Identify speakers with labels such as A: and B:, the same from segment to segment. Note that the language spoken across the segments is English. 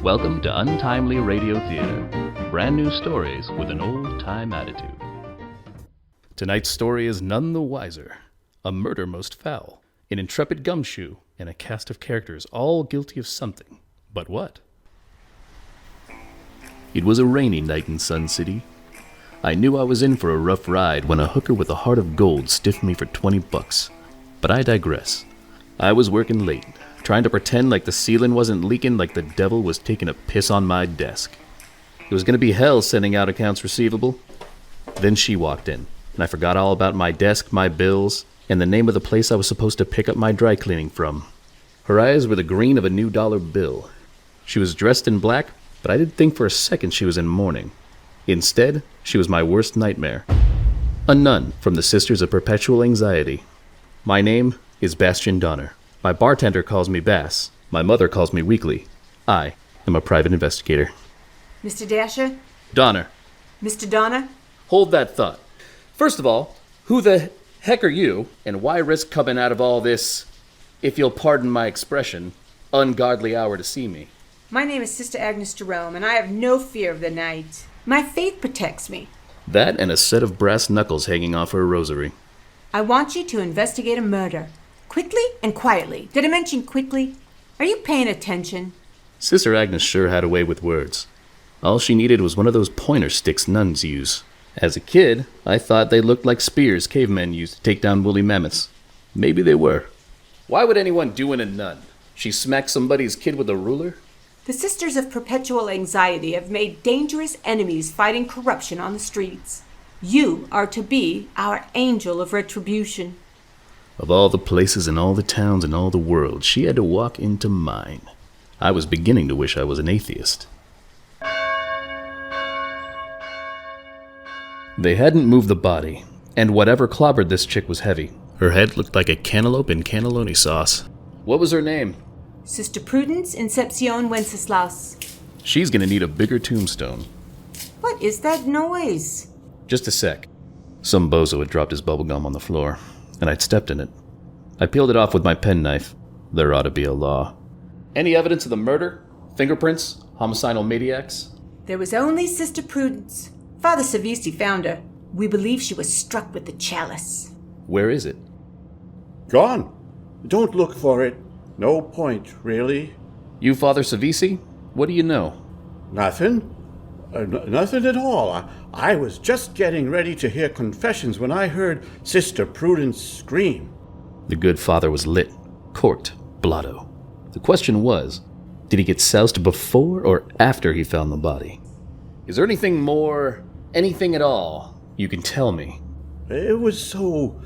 A: Welcome to Untimely Radio Theater. Brand new stories with an old-time attitude. Tonight's story is none the wiser. A murder most foul. An intrepid gumshoe and a cast of characters all guilty of something. But what? It was a rainy night in Sun City. I knew I was in for a rough ride when a hooker with a heart of gold stiffed me for $20. But I digress. I was working late, trying to pretend like the ceiling wasn't leaking like the devil was taking a piss on my desk. It was going to be hell sending out accounts receivable. Then she walked in, and I forgot all about my desk, my bills, and the name of the place I was supposed to pick up my dry cleaning from. Her eyes were the green of a new dollar bill. She was dressed in black, but I didn't think for a second she was in mourning. Instead, she was my worst nightmare. A nun from the Sisters of Perpetual Anxiety. My name is Bastian Donner. My bartender calls me Bass. My mother calls me Weekly. I am a private investigator.
B: Mr. Dasher?
A: Donner.
B: Mr. Donner?
A: Hold that thought. First of all, who the heck are you, and why risk coming out of all this, if you'll pardon my expression, ungodly hour to see me?
B: My name is Sister Agnes Jerome, and I have no fear of the night. My faith protects me.
A: That and a set of brass knuckles hanging off her rosary.
B: I want you to investigate a murder. Quickly and quietly. Did I mention quickly? Are you paying attention?
A: Sister Agnes sure had a way with words. All she needed was one of those pointer sticks nuns use. As a kid, I thought they looked like spears cavemen used to take down woolly mammoths. Maybe they were. Why would anyone do in a nun? She smacked somebody's kid with a ruler?
B: The Sisters of Perpetual Anxiety have made dangerous enemies fighting corruption on the streets. You are to be our angel of retribution.
A: Of all the places in all the towns in all the world, she had to walk into mine. I was beginning to wish I was an atheist. They hadn't moved the body, and whatever clobbered this chick was heavy. Her head looked like a cantaloupe in cannelloni sauce. What was her name?
B: Sister Prudence Incepcion Wenceslaus.
A: She's gonna need a bigger tombstone.
B: What is that noise?
A: Just a sec. Some bozo had dropped his bubblegum on the floor, and I'd stepped in it. I peeled it off with my penknife. There ought to be a law. Any evidence of the murder? Fingerprints? Homicidal maniacs?
B: There was only Sister Prudence. Father Cervisi found her. We believe she was struck with the chalice.
A: Where is it?
C: Gone. Don't look for it. No point, really.
A: You Father Cervisi? What do you know?
C: Nothing. Nothing at all. I was just getting ready to hear confessions when I heard Sister Prudence scream.
A: The good father was lit, corked, blotto. The question was, did he get soused before or after he found the body? Is there anything more, anything at all, you can tell me?
C: It was so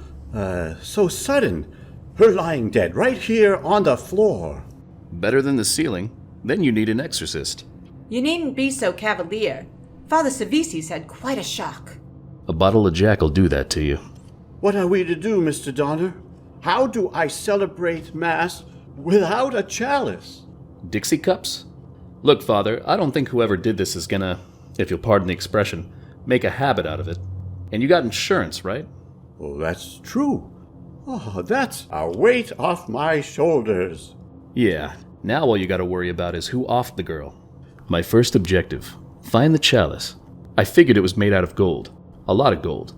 C: sudden. Her lying dead right here on the floor.
A: Better than the ceiling. Then you need an exorcist.
B: You needn't be so cavalier. Father Cervisi's had quite a shock.
A: A bottle of Jack'll do that to you.
C: What are we to do, Mr. Donner? How do I celebrate Mass without a chalice?
A: Dixie cups? Look, Father, I don't think whoever did this is gonna, if you'll pardon the expression, make a habit out of it. And you got insurance, right?
C: Oh, that's true. Oh, that's a weight off my shoulders.
A: Yeah, now all you gotta worry about is who offed the girl. My first objective, find the chalice. I figured it was made out of gold. A lot of gold.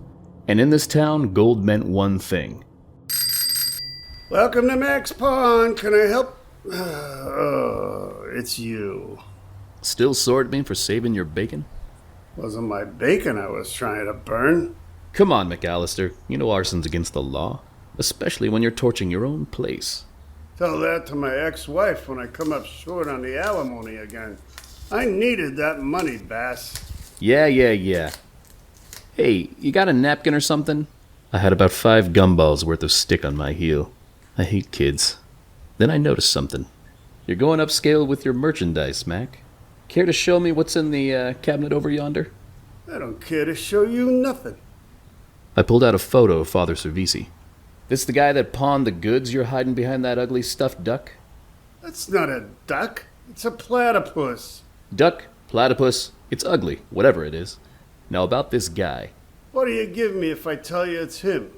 A: And in this town, gold meant one thing.
D: Welcome to Max Pond. Can I help? Oh, it's you.
A: Still sore at me for saving your bacon?
D: Wasn't my bacon I was trying to burn.
A: Come on, McAllister. You know arson's against the law. Especially when you're torching your own place.
D: Tell that to my ex-wife when I come up short on the alimony again. I needed that money, Bass.
A: Yeah. Hey, you got a napkin or something? I had about 5 gumballs worth of stick on my heel. I hate kids. Then I noticed something. You're going upscale with your merchandise, Mac. Care to show me what's in the cabinet over yonder?
D: I don't care to show you nothing.
A: I pulled out a photo of Father Cervisi. This the guy that pawned the goods you're hiding behind that ugly stuffed duck?
D: That's not a duck. It's a platypus.
A: Duck, platypus, it's ugly, whatever it is. Now about this guy.
D: What do you give me if I tell you it's him?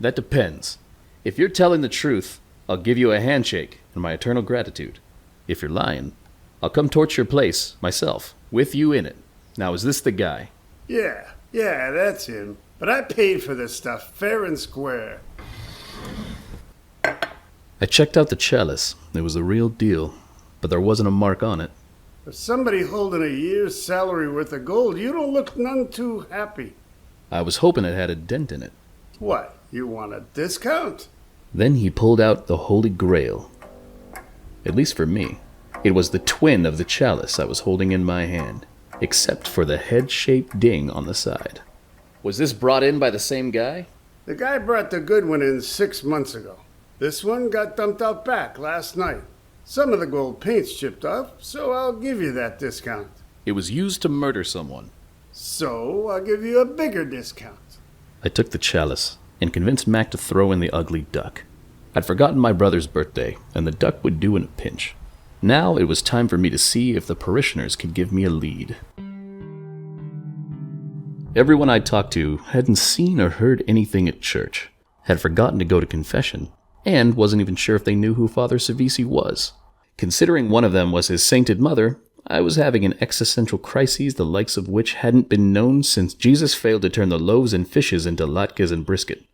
A: That depends. If you're telling the truth, I'll give you a handshake and my eternal gratitude. If you're lying, I'll come torch your place, myself, with you in it. Now, is this the guy?
D: Yeah, that's him. But I paid for this stuff fair and square.
A: I checked out the chalice. It was the real deal, but there wasn't a mark on it.
D: For somebody holding a year's salary worth of gold, you don't look none too happy.
A: I was hoping it had a dent in it.
D: What, you want a discount?
A: Then he pulled out the Holy Grail. At least for me. It was the twin of the chalice I was holding in my hand, except for the head-shaped ding on the side. Was this brought in by the same guy?
D: The guy brought the good one in 6 months ago. This one got dumped out back last night. Some of the gold paint's chipped off, so I'll give you that discount.
A: It was used to murder someone.
D: So I'll give you a bigger discount.
A: I took the chalice and convinced Mac to throw in the ugly duck. I'd forgotten my brother's birthday, and the duck would do in a pinch. Now it was time for me to see if the parishioners could give me a lead. Everyone I talked to hadn't seen or heard anything at church, had forgotten to go to confession, and wasn't even sure if they knew who Father Cervisi was. Considering one of them was his sainted mother, I was having an existential crisis the likes of which hadn't been known since Jesus failed to turn the loaves and fishes into latkes and brisket.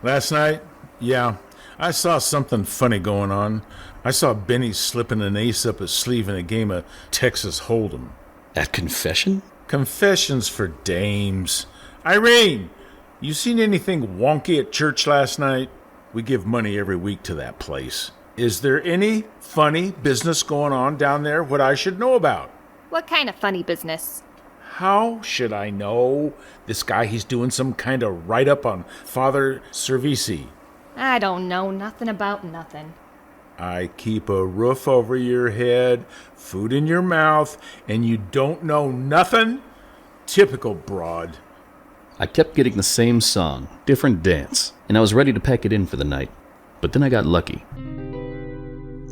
E: Last night? Yeah, I saw something funny going on. I saw Benny slipping an ace up his sleeve in a game of Texas Hold'em.
A: At confession?
E: Confessions for dames. Irene, you seen anything wonky at church last night? We give money every week to that place. Is there any funny business going on down there what I should know about?
F: What kind of funny business?
E: How should I know? This guy, he's doing some kind of write-up on Father Cervisi.
F: I don't know nothing about nothing.
E: I keep a roof over your head, food in your mouth, and you don't know nothing? Typical broad.
A: I kept getting the same song, different dance, and I was ready to pack it in for the night. But then I got lucky.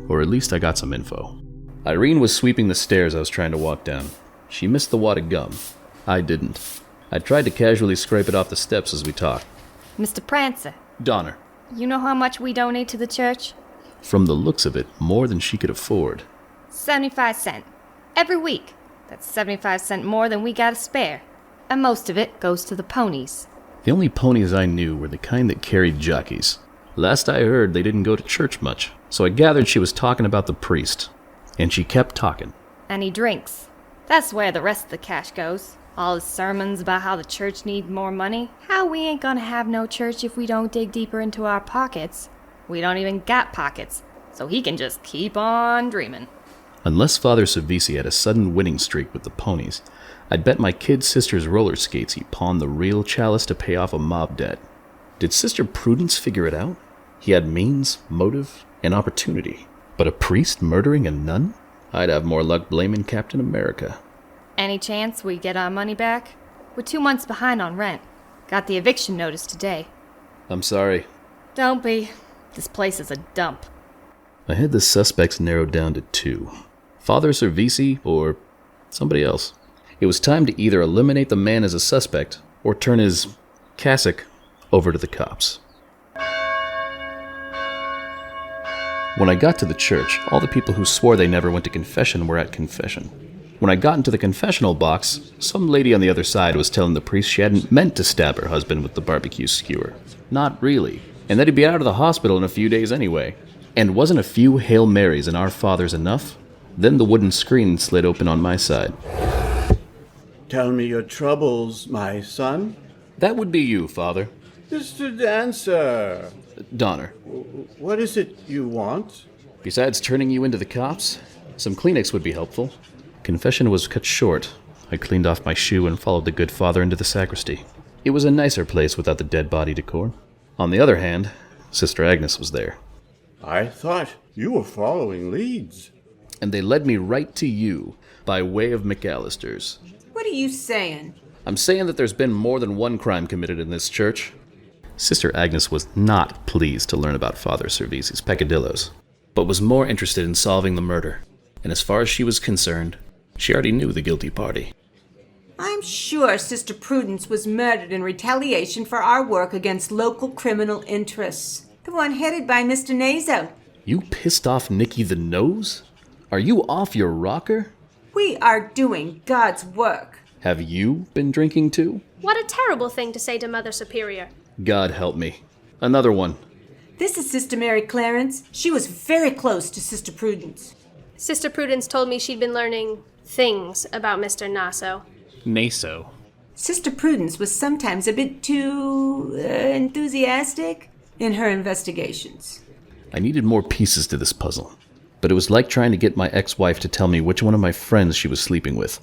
A: Or at least I got some info. Irene was sweeping the stairs I was trying to walk down. She missed the wad of gum. I didn't. I tried to casually scrape it off the steps as we talked.
F: Mr. Prancer,
A: Donner.
F: you know how much we donate to the church?
A: From the looks of it, more than she could afford.
F: 75 cents. Every week. That's 75 cents more than we got to spare. And most of it goes to the ponies.
A: The only ponies I knew were the kind that carried jockeys. Last I heard, they didn't go to church much, so I gathered she was talking about the priest. And she kept talking.
F: And he drinks. That's where the rest of the cash goes. All his sermons about how the church needs more money. How we ain't gonna have no church if we don't dig deeper into our pockets. We don't even got pockets, so he can just keep on dreaming.
A: Unless Father Cervisi had a sudden winning streak with the ponies, I'd bet my kid sister's roller skates he pawned the real chalice to pay off a mob debt. Did Sister Prudence figure it out? He had means, motive, and opportunity. But a priest murdering a nun? I'd have more luck blaming Captain America.
F: Any chance we get our money back? We're 2 months behind on rent. Got the eviction notice today.
A: I'm sorry.
F: Don't be. This place is a dump.
A: I had the suspects narrowed down to 2. Father Cervisi or somebody else. It was time to either eliminate the man as a suspect or turn his cassock over to the cops. When I got to the church, all the people who swore they never went to confession were at confession. When I got into the confessional box, some lady on the other side was telling the priest she hadn't meant to stab her husband with the barbecue skewer. Not really. And that he'd be out of the hospital in a few days anyway. And wasn't a few Hail Marys and Our Fathers enough? Then the wooden screen slid open on my side.
C: Tell me your troubles, my son.
A: That would be you, Father.
C: Mr. Dancer.
A: Donner.
C: What is it you want?
A: Besides turning you into the cops, some Kleenex would be helpful. Confession was cut short. I cleaned off my shoe and followed the good father into the sacristy. It was a nicer place without the dead body decor. On the other hand, Sister Agnes was there.
C: I thought you were following leads.
A: And they led me right to you, by way of McAllister's.
B: What are you saying?
A: I'm saying that there's been more than one crime committed in this church. Sister Agnes was not pleased to learn about Father Cervisi's peccadillos, but was more interested in solving the murder. And as far as she was concerned, she already knew the guilty party.
B: I'm sure Sister Prudence was murdered in retaliation for our work against local criminal interests. The one headed by Mr. Naso.
A: You pissed off Nicky the Nose? Are you off your rocker?
B: We are doing God's work.
A: Have you been drinking too?
G: What a terrible thing to say to Mother Superior.
A: God help me. Another one.
B: This is Sister Mary Clarence. She was very close to Sister Prudence.
G: Sister Prudence told me she'd been learning things about Mr. Naso.
H: Naso.
B: Sister Prudence was sometimes a bit too enthusiastic in her investigations.
A: I needed more pieces to this puzzle, but it was like trying to get my ex-wife to tell me which one of my friends she was sleeping with.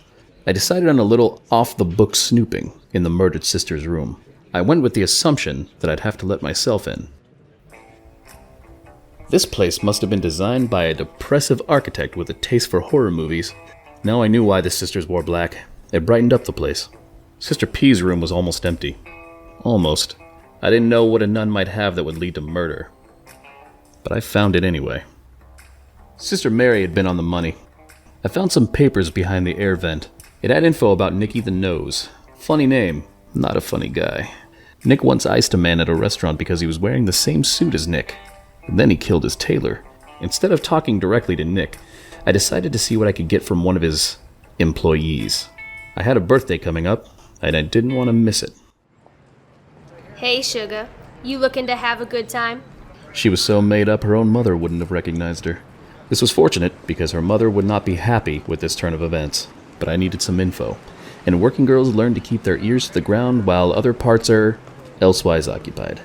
A: I decided on a little off-the-book snooping in the murdered sister's room. I went with the assumption that I'd have to let myself in. This place must have been designed by a depressive architect with a taste for horror movies. Now I knew why the sisters wore black. It brightened up the place. Sister P's room was almost empty. Almost. I didn't know what a nun might have that would lead to murder. But I found it anyway. Sister Mary had been on the money. I found some papers behind the air vent. It had info about Nicky the Nose. Funny name, not a funny guy. Nick once iced a man at a restaurant because he was wearing the same suit as Nick. And then he killed his tailor. Instead of talking directly to Nick, I decided to see what I could get from one of his employees. I had a birthday coming up, and I didn't want to miss it.
G: Hey, Sugar. You looking to have a good time?
A: She was so made up her own mother wouldn't have recognized her. This was fortunate because her mother would not be happy with this turn of events, but I needed some info. And working girls learn to keep their ears to the ground while other parts are elsewise occupied.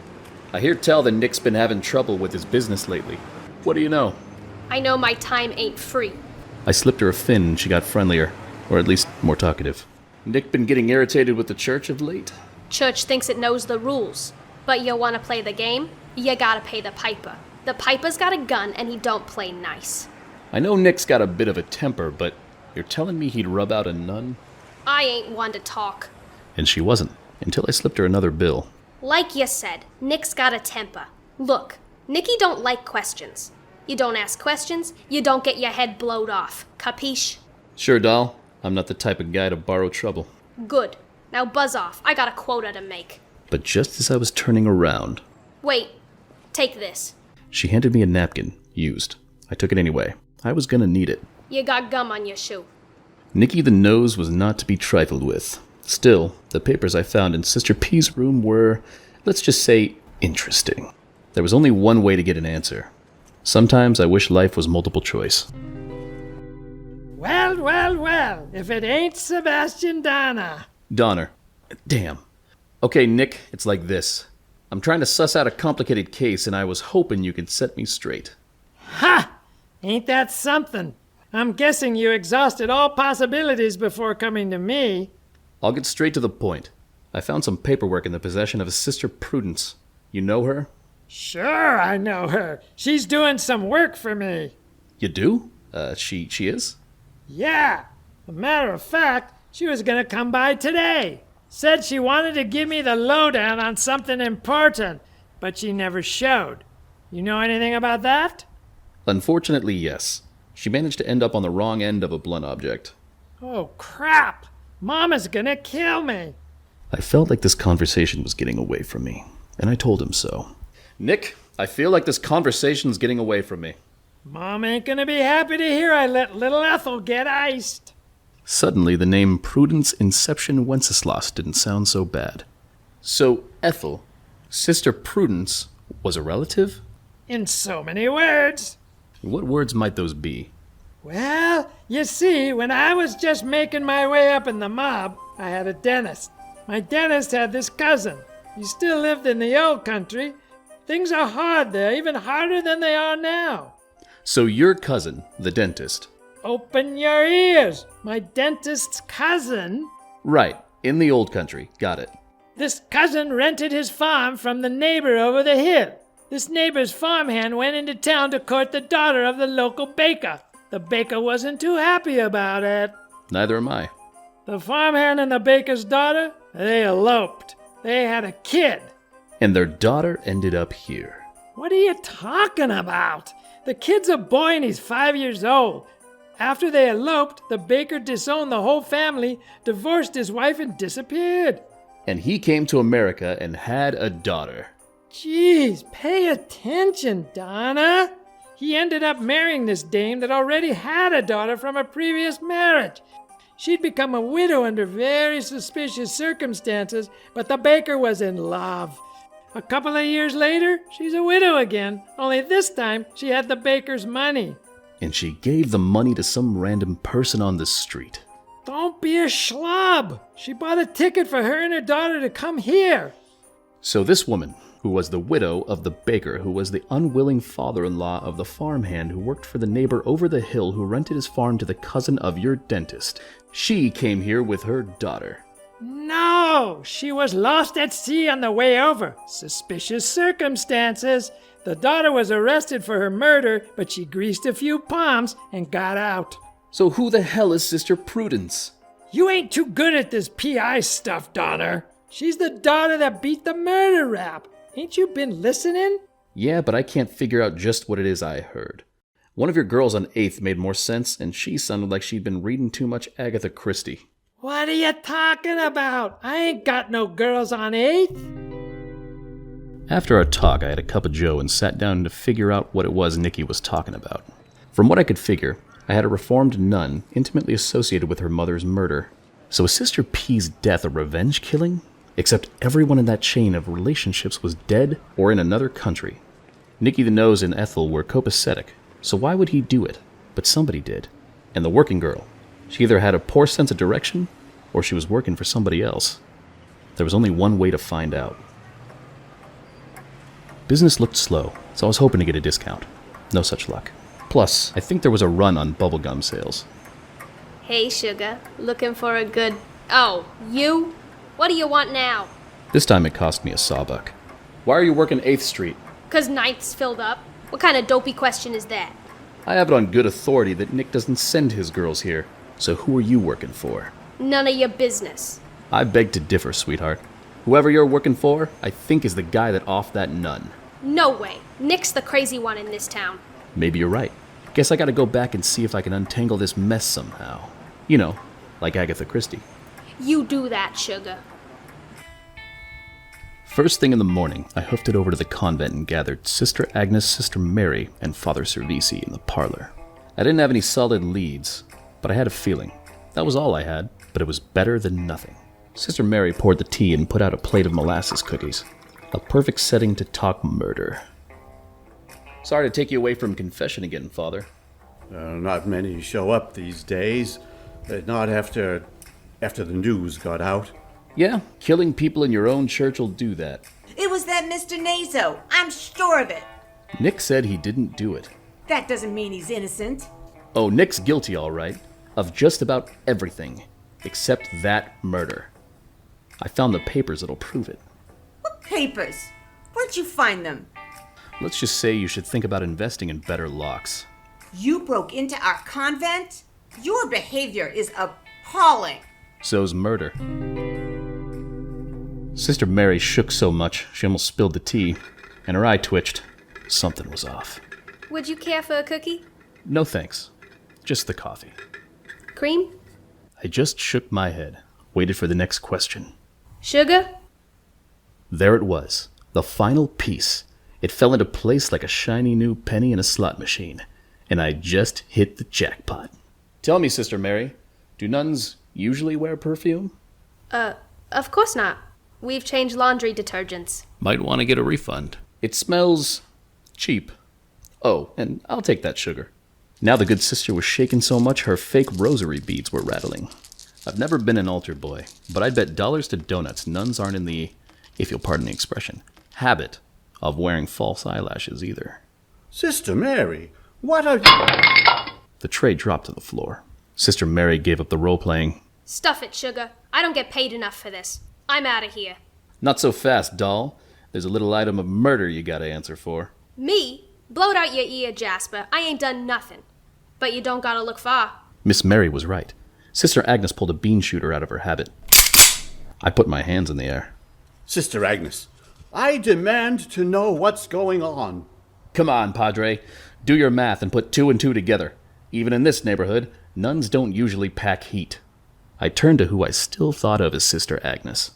A: I hear tell that Nick's been having trouble with his business lately. What do you know?
G: I know my time ain't free.
A: I slipped her a fin and she got friendlier, or at least more talkative. Nick been getting irritated with the church of late?
G: Church thinks it knows the rules. But you want to play the game? You gotta pay the piper. The piper's got a gun and he don't play nice.
A: I know Nick's got a bit of a temper, but you're telling me he'd rub out a nun?
G: I ain't one to talk.
A: And she wasn't, until I slipped her another bill.
G: Like you said, Nick's got a temper. Look, Nicky don't like questions. You don't ask questions, you don't get your head blowed off. Capiche?
A: Sure, doll. I'm not the type of guy to borrow trouble.
G: Good. Now buzz off. I got a quota to make.
A: But just as I was turning around...
G: Wait. Take this.
A: She handed me a napkin, used. I took it anyway. I was gonna need it.
G: You got gum on your shoe.
A: Nicky the Nose was not to be trifled with. Still, the papers I found in Sister P's room were, let's just say, interesting. There was only one way to get an answer. Sometimes I wish life was multiple choice.
I: Well, well, well, if it ain't Sebastian Donna.
A: Donner. Damn. Okay, Nick, it's like this. I'm trying to suss out a complicated case, and I was hoping you could set me straight.
I: Ha! Ain't that something? I'm guessing you exhausted all possibilities before coming to me.
A: I'll get straight to the point. I found some paperwork in the possession of a Sister Prudence. You know her?
I: Sure, I know her. She's doing some work for me.
A: You do? She is?
I: Yeah. As a matter of fact, she was gonna come by today. Said she wanted to give me the lowdown on something important, but she never showed. You know anything about that?
A: Unfortunately, yes. She managed to end up on the wrong end of a blunt object.
I: Oh, crap! Mama's gonna kill me!
A: I felt like this conversation was getting away from me, and I told him so. Nick, I feel like this conversation's getting away from me.
I: Mom ain't gonna be happy to hear I let little Ethel get iced.
A: Suddenly, the name Prudence Inception Wenceslas didn't sound so bad. So, Ethel, Sister Prudence, was a relative?
I: In so many words.
A: What words might those be?
I: Well, you see, when I was just making my way up in the mob, I had a dentist. My dentist had this cousin. He still lived in the old country. Things are hard there, even harder than they are now.
A: So your cousin, the dentist.
I: Open your ears. My dentist's cousin.
A: Right, in the old country. Got it.
I: This cousin rented his farm from the neighbor over the hill. This neighbor's farmhand went into town to court the daughter of the local baker. The baker wasn't too happy about it.
A: Neither am I.
I: The farmhand and the baker's daughter, they eloped. They had a kid.
A: And their daughter ended up here.
I: What are you talking about? The kid's a boy and he's 5 years old. After they eloped, the baker disowned the whole family, divorced his wife, and disappeared.
A: And he came to America and had a daughter.
I: Jeez, pay attention, Donna. He ended up marrying this dame that already had a daughter from a previous marriage. She'd become a widow under very suspicious circumstances, but the baker was in love. A couple of years later, she's a widow again, only this time she had the baker's money.
A: And she gave the money to some random person on the street.
I: Don't be a schlub. She bought a ticket for her and her daughter to come here.
A: So this woman, who was the widow of the baker, who was the unwilling father-in-law of the farmhand who worked for the neighbor over the hill who rented his farm to the cousin of your dentist, she came here with her daughter.
I: No, she was lost at sea on the way over. Suspicious circumstances. The daughter was arrested for her murder, but she greased a few palms and got out.
A: So who the hell is Sister Prudence?
I: You ain't too good at this PI stuff, Donner. She's the daughter that beat the murder rap. Ain't you been listening?
A: Yeah, but I can't figure out just what it is I heard. One of your girls on 8th made more sense, and she sounded like she'd been reading too much Agatha Christie.
I: What are you talking about? I ain't got no girls on 8th.
A: After our talk, I had a cup of joe and sat down to figure out what it was Nicky was talking about. From what I could figure, I had a reformed nun intimately associated with her mother's murder. So was Sister P's death a revenge killing? Except everyone in that chain of relationships was dead or in another country. Nicky the Nose and Ethel were copacetic, so why would he do it? But somebody did. And the working girl, she either had a poor sense of direction, or she was working for somebody else. There was only one way to find out. Business looked slow, so I was hoping to get a discount. No such luck. Plus, I think there was a run on bubblegum sales.
G: Hey, Sugar. Looking for a good... Oh, you? What do you want now?
A: This time it cost me a sawbuck. Why are you working 8th Street?
G: 'Cause 9th's filled up. What kind of dopey question is that?
A: I have it on good authority that Nick doesn't send his girls here. So who are you working for?
G: None of your business.
A: I beg to differ, sweetheart. Whoever you're working for, I think is the guy that offed that nun.
G: No way. Nick's the crazy one in this town.
A: Maybe you're right. Guess I gotta go back and see if I can untangle this mess somehow. You know, like Agatha Christie.
G: You do that, Sugar.
A: First thing in the morning, I hoofed it over to the convent and gathered Sister Agnes, Sister Mary, and Father Cervisi in the parlor. I didn't have any solid leads, but I had a feeling. That was all I had, but it was better than nothing. Sister Mary poured the tea and put out a plate of molasses cookies. A perfect setting to talk murder. Sorry to take you away from confession again, Father.
C: Not many show up these days. Not after the news got out.
A: Yeah, killing people in your own church will do that.
B: It was that Mr. Naso. I'm sure of it.
A: Nick said he didn't do it.
B: That doesn't mean he's innocent.
A: Oh, Nick's guilty, all right. Of just about everything. Except that murder. I found the papers that'll prove it.
B: What papers? Where'd you find them?
A: Let's just say you should think about investing in better locks.
B: You broke into our convent? Your behavior is appalling.
A: So's murder. Sister Mary shook so much she almost spilled the tea, and her eye twitched. Something was off.
G: Would you care for a cookie?
A: No thanks. Just the coffee.
G: Cream?
A: I just shook my head, waited for the next question.
G: Sugar?
A: There it was, the final piece. It fell into place like a shiny new penny in a slot machine, and I just hit the jackpot. Tell me, Sister Mary, do nuns usually wear perfume?
G: Of course not. We've changed laundry detergents.
A: Might want to get a refund. It smells cheap. Oh, and I'll take that sugar. Now the good sister was shaking so much her fake rosary beads were rattling. I've never been an altar boy, but I'd bet dollars to donuts nuns aren't in the, if you'll pardon the expression, habit of wearing false eyelashes either.
C: Sister Mary, what are you...
A: The tray dropped to the floor. Sister Mary gave up the role-playing.
G: Stuff it, Sugar. I don't get paid enough for this. I'm out of here.
A: Not so fast, doll. There's a little item of murder you gotta answer for.
G: Me? Blowed out your ear, Jasper. I ain't done nothing. But you don't gotta look far.
A: Miss Mary was right. Sister Agnes pulled a bean shooter out of her habit. I put my hands in the air.
C: Sister Agnes, I demand to know what's going on.
A: Come on, Padre. Do your math and put 2 and 2 together. Even in this neighborhood, nuns don't usually pack heat. I turned to who I still thought of as Sister Agnes.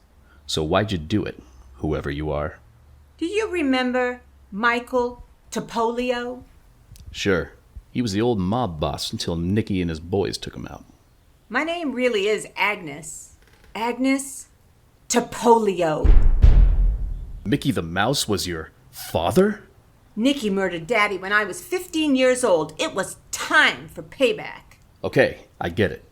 A: So why'd you do it, whoever you are?
B: Do you remember Michael Topolio?
A: Sure. He was the old mob boss until Nicky and his boys took him out.
B: My name really is Agnes. Agnes Topolio.
A: Mickey the Mouse was your father?
B: Nicky murdered Daddy when I was 15 years old. It was time for payback.
A: Okay, I get it.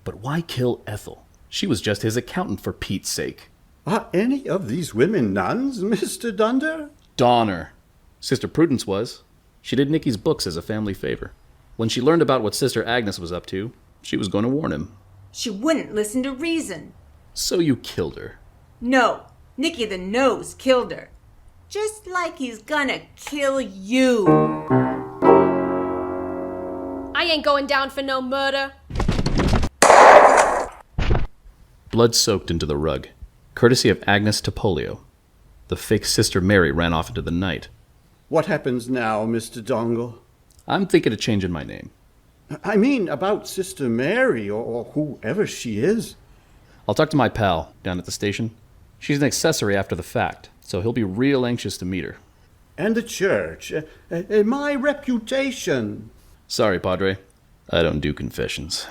A: But why kill Ethel? She was just his accountant for Pete's sake.
C: Are any of these women nuns, Mr. Dunder?
A: Donner. Sister Prudence was. She did Nicky's books as a family favor. When she learned about what Sister Agnes was up to, she was going to warn him.
B: She wouldn't listen to reason.
A: So you killed her.
B: No, Nicky the Nose killed her. Just like he's gonna kill you.
G: I ain't going down for no murder.
A: Blood soaked into the rug, courtesy of Agnes Topolio. The fake Sister Mary ran off into the night.
C: What happens now, Mr. Dongle?
A: I'm thinking of changing my name.
C: I mean about Sister Mary, or whoever she is.
A: I'll talk to my pal down at the station. She's an accessory after the fact, so he'll be real anxious to meet her.
C: And the church. My reputation.
A: Sorry, Padre. I don't do confessions.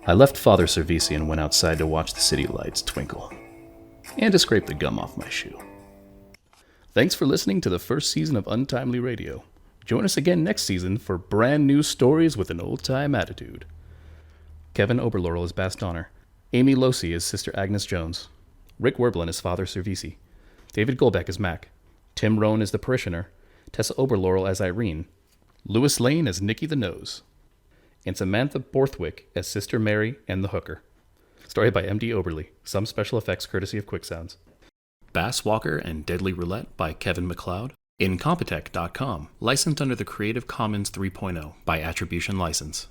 A: I left Father Cervisi and went outside to watch the city lights twinkle, and to scrape the gum off my shoe. Thanks for listening to the first season of Untimely Radio. Join us again next season for brand new stories with an old-time attitude. Kevin Oberlaurel is Bass Donner. Amie Losi is Sister Agnes Jones. Rick Werblin is Father Cervisi. David Golbeck is Mac. Tim Rhone is the Parishioner. Tessa Oberlaurel as Irene. Lewis Lane as Nicky the Nose. And Samantha Borthwick as Sister Mary and the Hooker. Story by MD Oberle. Some special effects courtesy of Quick Sounds. Bass Walker and Deadly Roulette by Kevin MacLeod. Incompetech.com. Licensed under the Creative Commons 3.0 by Attribution License.